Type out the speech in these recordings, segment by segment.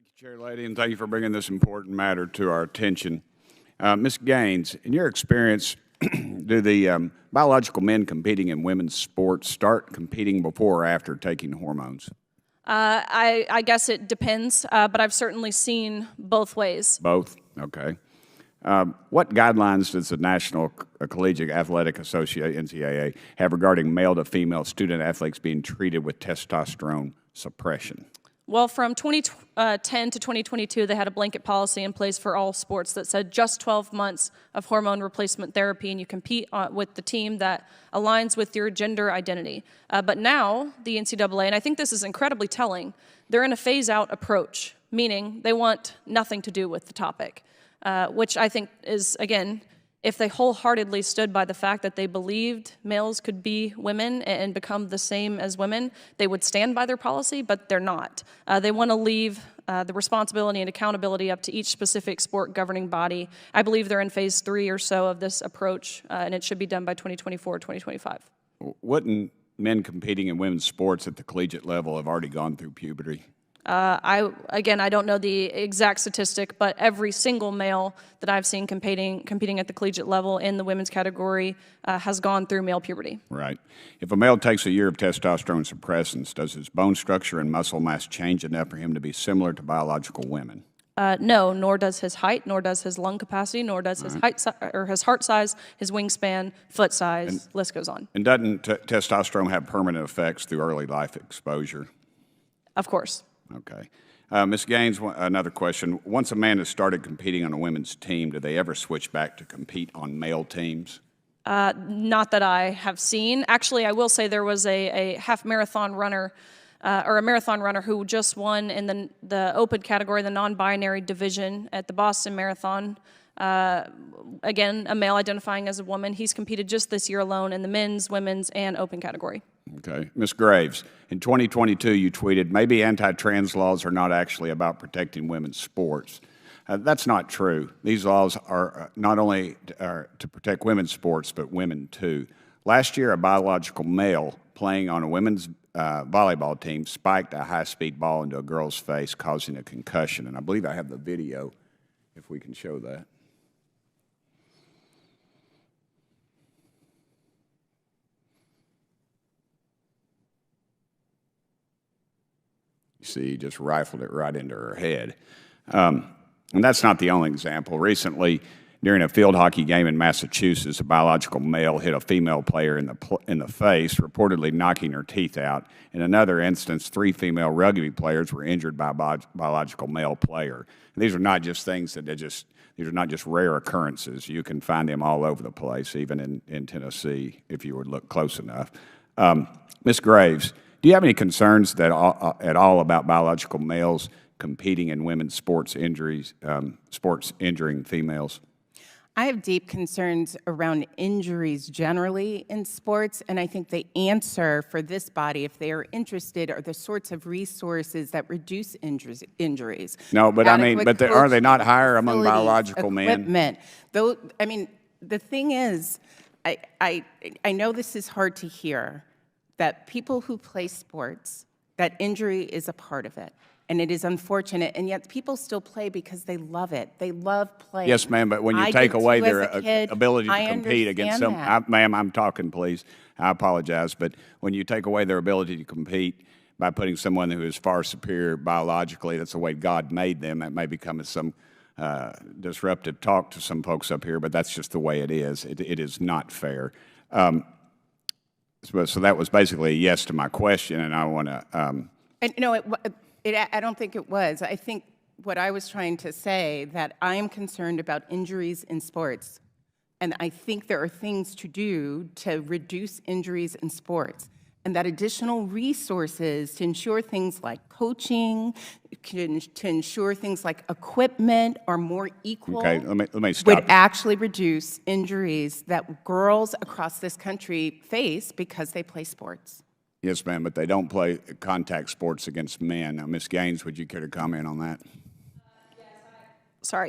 Thank you, Chair Lady, and thank you for bringing this important matter to our attention. Ms. Gaines, in your experience, do the biological men competing in women's sports start competing before or after taking hormones? I guess it depends, but I've certainly seen both ways. Both? Okay. What guidelines does the National Collegiate Athletic Association, NCAA, have regarding male to female student athletes being treated with testosterone suppression? Well, from 2010 to 2022, they had a blanket policy in place for all sports that said just 12 months of hormone replacement therapy, and you compete with the team that aligns with your gender identity. But now, the NCAA, and I think this is incredibly telling, they're in a phase-out approach, meaning they want nothing to do with the topic, which I think is, again, if they wholeheartedly stood by the fact that they believed males could be women and become the same as women, they would stand by their policy, but they're not. They want to leave the responsibility and accountability up to each specific sport governing body. I believe they're in phase 3 or so of this approach, and it should be done by 2024 or 2025. Wouldn't men competing in women's sports at the collegiate level have already gone through puberty? I don't know the exact statistic, but every single male that I've seen competing at the collegiate level in the women's category has gone through male puberty. Right. If a male takes a year of testosterone suppressants, does his bone structure and muscle mass change enough for him to be similar to biological women? No, nor does his height, nor does his lung capacity, nor does his his heart size, his wingspan, foot size, list goes on. And doesn't testosterone have permanent effects through early life exposure? Of course. Okay. Ms. Gaines, another question. Once a man has started competing on a women's team, do they ever switch back to compete on male teams? Not that I have seen. Actually, I will say there was a half marathon runner or a marathon runner who just won in the open category, the non-binary division at the Boston Marathon. Again, a male identifying as a woman. He's competed just this year alone in the men's, women's, and open category. Okay. Ms. Graves, in 2022 you tweeted, maybe anti-trans laws are not actually about protecting women's sports. That's not true. These laws are not only to protect women's sports, but women too. Last year, a biological male playing on a women's volleyball team spiked a high-speed ball into a girl's face, causing a concussion. And I believe I have the video, if we can show that. You see, he just rifled it right into her head. And that's not the only example. Recently, during a field hockey game in Massachusetts, a biological male hit a female player in the face, reportedly knocking her teeth out. In another instance, 3 female rugby players were injured by a biological male player. And these are not just things that these are not just rare occurrences. You can find them all over the place, even in Tennessee, if you would look close enough. Ms. Graves, do you have any concerns at all about biological males competing in women's sports injuring females? I have deep concerns around injuries generally in sports, and I think the answer for this body, if they are interested, are the sorts of resources that reduce injuries. No, but I mean, are they not higher among biological men? Though, I mean, the thing is, I know this is hard to hear, that people who play sports, that injury is a part of it. And it is unfortunate, and yet people still play because they love it. They love playing. Yes, ma'am, but when you take away their ability to compete against some, ma'am, I'm talking, please. I apologize, but when you take away their ability to compete by putting someone who is far superior biologically, that's the way God made them. That may become some disruptive talk to some folks up here, but that's just the way it is. It is not fair. So that was basically a yes to my question, and I want to. No, I don't think it was. I think what I was trying to say, that I am concerned about injuries in sports, and I think there are things to do to reduce injuries in sports, and that additional resources to ensure things like coaching, to ensure things like equipment are more equal, okay, let me stop would actually reduce injuries that girls across this country face because they play sports. Yes, ma'am, but they don't play contact sports against men. Now, Ms. Gaines, would you care to comment on that?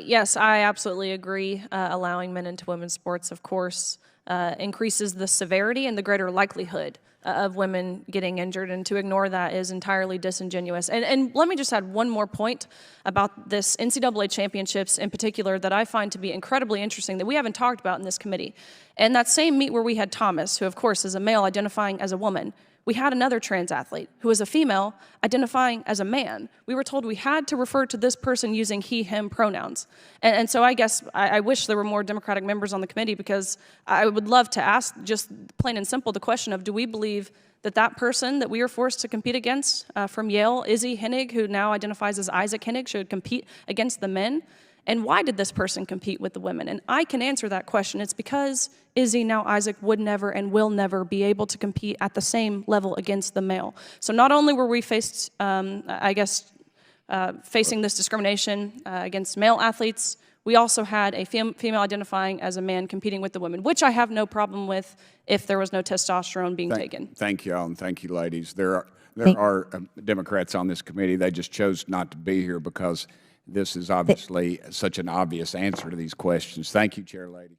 Yes, I absolutely agree. Allowing men into women's sports, of course, increases the severity and the greater likelihood of women getting injured, and to ignore that is entirely disingenuous. And let me just add one more point about this NCAA championships in particular that I find to be incredibly interesting that we haven't talked about in this committee. And that same meet where we had Thomas, who of course is a male identifying as a woman, we had another trans athlete who was a female identifying as a man. We were told we had to refer to this person using he, him pronouns. And so I guess I wish there were more Democratic members on the committee, because I would love to ask just plain and simple the question of, do we believe that that person that we are forced to compete against from Yale, Izzy Hennig, who now identifies as Isaac Hennig, should compete against the men? And why did this person compete with the women? And I can answer that question. It's because Izzy, now Isaac, would never and will never be able to compete at the same level against the male. So not only were we faced, facing this discrimination against male athletes, we also had a female identifying as a man competing with the women, which I have no problem with if there was no testosterone being taken. Thank you all, and thank you, ladies. There are Democrats on this committee. They just chose not to be here because this is obviously such an obvious answer to these questions. Thank you, Chair Lady.